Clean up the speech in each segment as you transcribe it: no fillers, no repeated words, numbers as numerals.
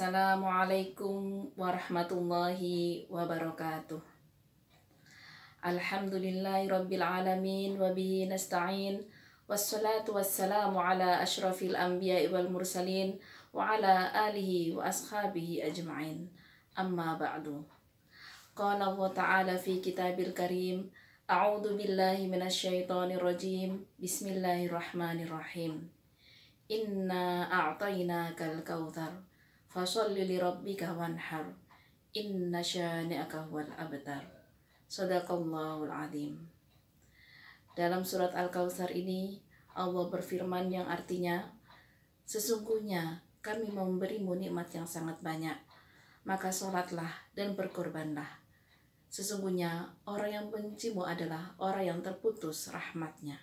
Assalamualaikum warahmatullahi wabarakatuh. Alhamdulillahirabbil alamin wa bihi nasta'in. Wassalatu wassalamu ala asyrafil anbiya'i wal mursalin wa ala alihi wa ashabihi ajma'in. Amma ba'du. Qala Allah ta'ala fi kitabil karim. A'udzu billahi minasyaitonir rajim. Bismillahirrahmanirrahim. Inna a'tainakal kautsar fasholli lirabbika wanhar. Inna syani'aka huwal abtar. Shadaqallahul azim. Dalam surat Al-Kautsar ini Allah berfirman yang artinya, sesungguhnya kami memberimu nikmat yang sangat banyak, maka sholatlah dan berkorbanlah. Sesungguhnya orang yang bencimu adalah orang yang terputus rahmatnya.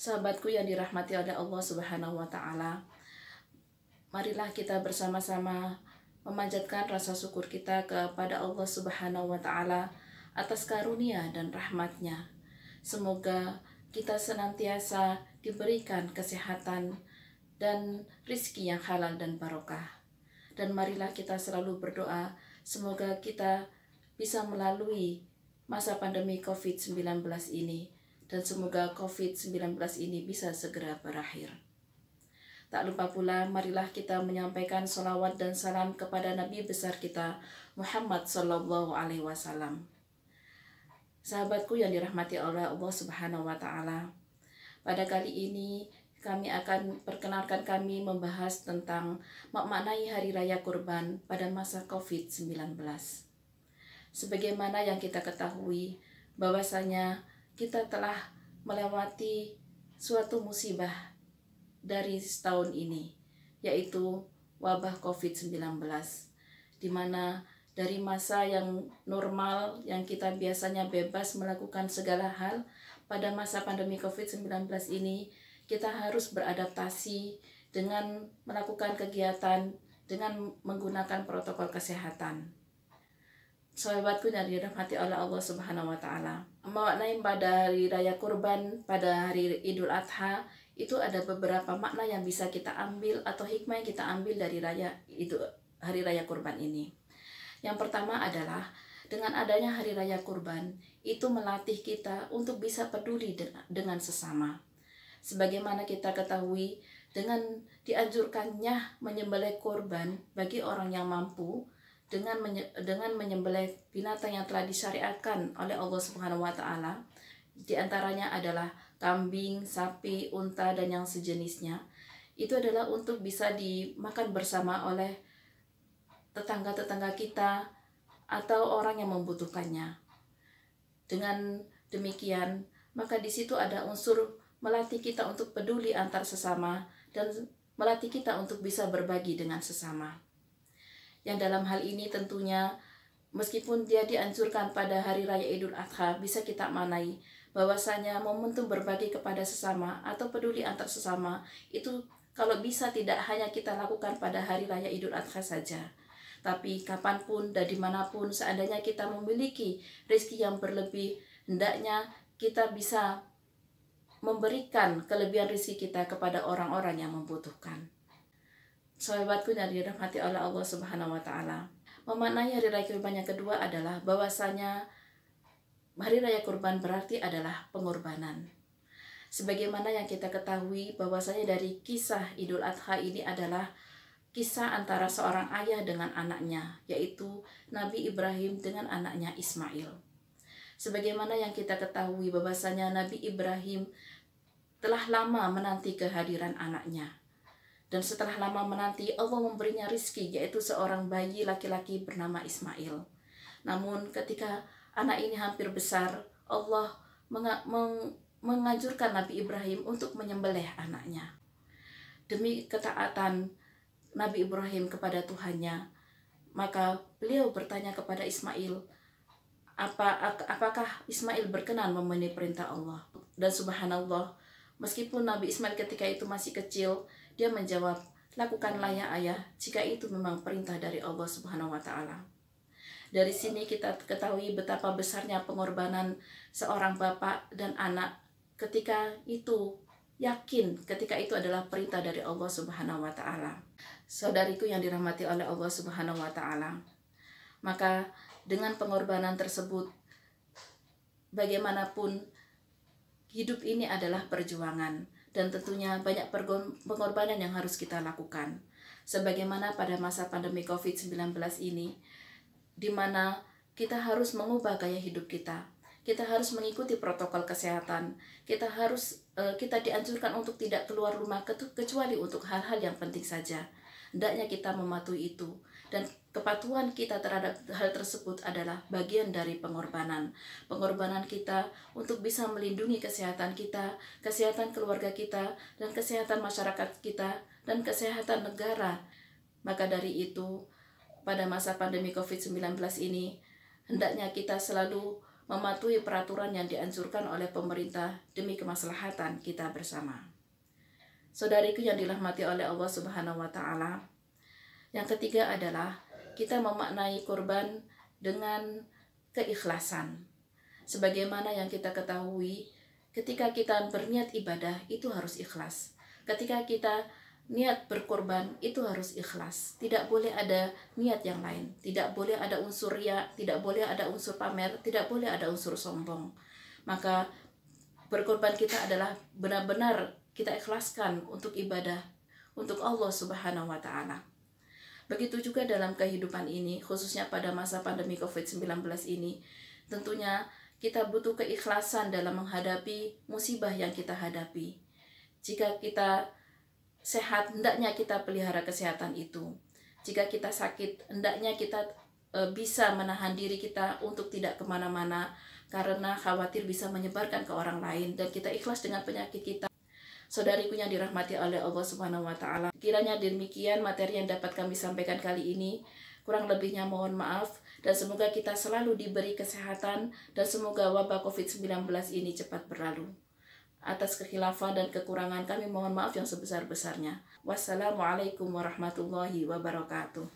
Sahabatku yang dirahmati oleh Allah Subhanahu wa Ta'ala, marilah kita bersama-sama memanjatkan rasa syukur kita kepada Allah Subhanahu wa Ta'ala atas karunia dan rahmatnya. Semoga kita senantiasa diberikan kesehatan dan rizki yang halal dan barokah. Dan marilah kita selalu berdoa semoga kita bisa melalui masa pandemi COVID-19 ini, dan semoga COVID-19 ini bisa segera berakhir. Tak lupa pula, marilah kita menyampaikan sholawat dan salam kepada Nabi besar kita, Muhammad Sallallahu Alaihi Wasallam. Sahabatku yang dirahmati oleh Allah Subhanahu Wa Ta'ala, pada kali ini kami akan perkenalkan kami membahas tentang memaknai Hari Raya Kurban pada masa COVID-19. Sebagaimana yang kita ketahui, bahwasanya kita telah melewati suatu musibah dari setahun ini, yaitu wabah COVID-19, di mana dari masa yang normal yang kita biasanya bebas melakukan segala hal, pada masa pandemi COVID-19 ini kita harus beradaptasi dengan melakukan kegiatan dengan menggunakan protokol kesehatan. Sahabatku yang dirahmati oleh Allah Subhanahu wa Ta'ala, memaknai pada hari raya kurban, pada hari Idul Adha, itu ada beberapa makna yang bisa kita ambil atau hikmah yang kita ambil dari hari raya kurban ini. Yang pertama adalah dengan adanya hari raya kurban itu melatih kita untuk bisa peduli dengan sesama. Sebagaimana kita ketahui, dengan dianjurkannya menyembelih kurban bagi orang yang mampu, dengan menyembelih binatang yang telah disyariatkan oleh Allah Subhanahu wa Ta'ala, di antaranya adalah kambing, sapi, unta, dan yang sejenisnya. Itu adalah untuk bisa dimakan bersama oleh tetangga-tetangga kita atau orang yang membutuhkannya. Dengan demikian, maka di situ ada unsur melatih kita untuk peduli antar sesama dan melatih kita untuk bisa berbagi dengan sesama. Yang dalam hal ini tentunya, meskipun dia dianjurkan pada hari raya Idul Adha, bisa kita maknai bahwasanya momentum berbagi kepada sesama atau peduli antar sesama itu kalau bisa tidak hanya kita lakukan pada hari raya Idul Adha saja, tapi kapanpun dan dimanapun seandainya kita memiliki rezeki yang berlebih, hendaknya kita bisa memberikan kelebihan rezeki kita kepada orang-orang yang membutuhkan. Sahabatku yang dirahmati oleh Allah Subhanahu wa Ta'ala, memaknai hari raya kurban yang kedua adalah bahwasanya hari raya kurban berarti adalah pengorbanan. Sebagaimana yang kita ketahui bahwasanya dari kisah Idul Adha ini adalah kisah antara seorang ayah dengan anaknya, yaitu Nabi Ibrahim dengan anaknya Ismail. Sebagaimana yang kita ketahui bahwasanya Nabi Ibrahim telah lama menanti kehadiran anaknya. Dan setelah lama menanti, Allah memberinya rizki, yaitu seorang bayi laki-laki bernama Ismail. Namun ketika anak ini hampir besar, Allah menganjurkan Nabi Ibrahim untuk menyembelih anaknya. Demi ketaatan Nabi Ibrahim kepada Tuhannya, maka beliau bertanya kepada Ismail, apakah Ismail berkenan memenuhi perintah Allah? Dan subhanallah, meskipun Nabi Ismail ketika itu masih kecil, dia menjawab, lakukanlah ya ayah, jika itu memang perintah dari Allah Subhanahu wa Ta'ala. Dari sini kita ketahui betapa besarnya pengorbanan seorang bapak dan anak ketika itu yakin ketika itu adalah perintah dari Allah Subhanahu wa Ta'ala. Saudariku yang dirahmati oleh Allah Subhanahu wa taala. Maka dengan pengorbanan tersebut, bagaimanapun hidup ini adalah perjuangan dan tentunya banyak pengorbanan yang harus kita lakukan. Sebagaimana pada masa pandemi COVID-19 ini, di mana kita harus mengubah gaya hidup kita. Kita harus mengikuti protokol kesehatan. Kita dianjurkan untuk tidak keluar rumah kecuali untuk hal-hal yang penting saja. Hendaknya kita mematuhi itu, dan kepatuhan kita terhadap hal tersebut adalah bagian dari pengorbanan. Pengorbanan kita untuk bisa melindungi kesehatan kita, kesehatan keluarga kita, dan kesehatan masyarakat kita, dan kesehatan negara. Maka dari itu, pada masa pandemi COVID-19 ini, hendaknya kita selalu mematuhi peraturan yang dianjurkan oleh pemerintah demi kemaslahatan kita bersama. Saudariku yang dirahmati oleh Allah Subhanahu wa taala. Yang ketiga adalah kita memaknai kurban dengan keikhlasan. Sebagaimana yang kita ketahui, ketika kita berniat ibadah itu harus ikhlas. Ketika kita niat berkorban itu harus ikhlas. Tidak boleh ada niat yang lain. Tidak boleh ada unsur riya, tidak boleh ada unsur pamer, tidak boleh ada unsur sombong. Maka berkorban kita adalah benar-benar kita ikhlaskan untuk ibadah untuk Allah Subhanahu wa taala. Begitu juga dalam kehidupan ini, khususnya pada masa pandemi COVID-19 ini, tentunya kita butuh keikhlasan dalam menghadapi musibah yang kita hadapi. Jika kita sehat, hendaknya kita pelihara kesehatan itu. Jika kita sakit, hendaknya kita bisa menahan diri kita untuk tidak kemana-mana, karena khawatir bisa menyebarkan ke orang lain, dan kita ikhlas dengan penyakit kita. Saudariku yang dirahmati oleh Allah Subhanahu wa taala. Kiranya demikian materi yang dapat kami sampaikan kali ini. Kurang lebihnya mohon maaf, dan semoga kita selalu diberi kesehatan, dan semoga wabah COVID-19 ini cepat berlalu. Atas kekhilafan dan kekurangan kami mohon maaf yang sebesar-besarnya. Wassalamualaikum warahmatullahi wabarakatuh.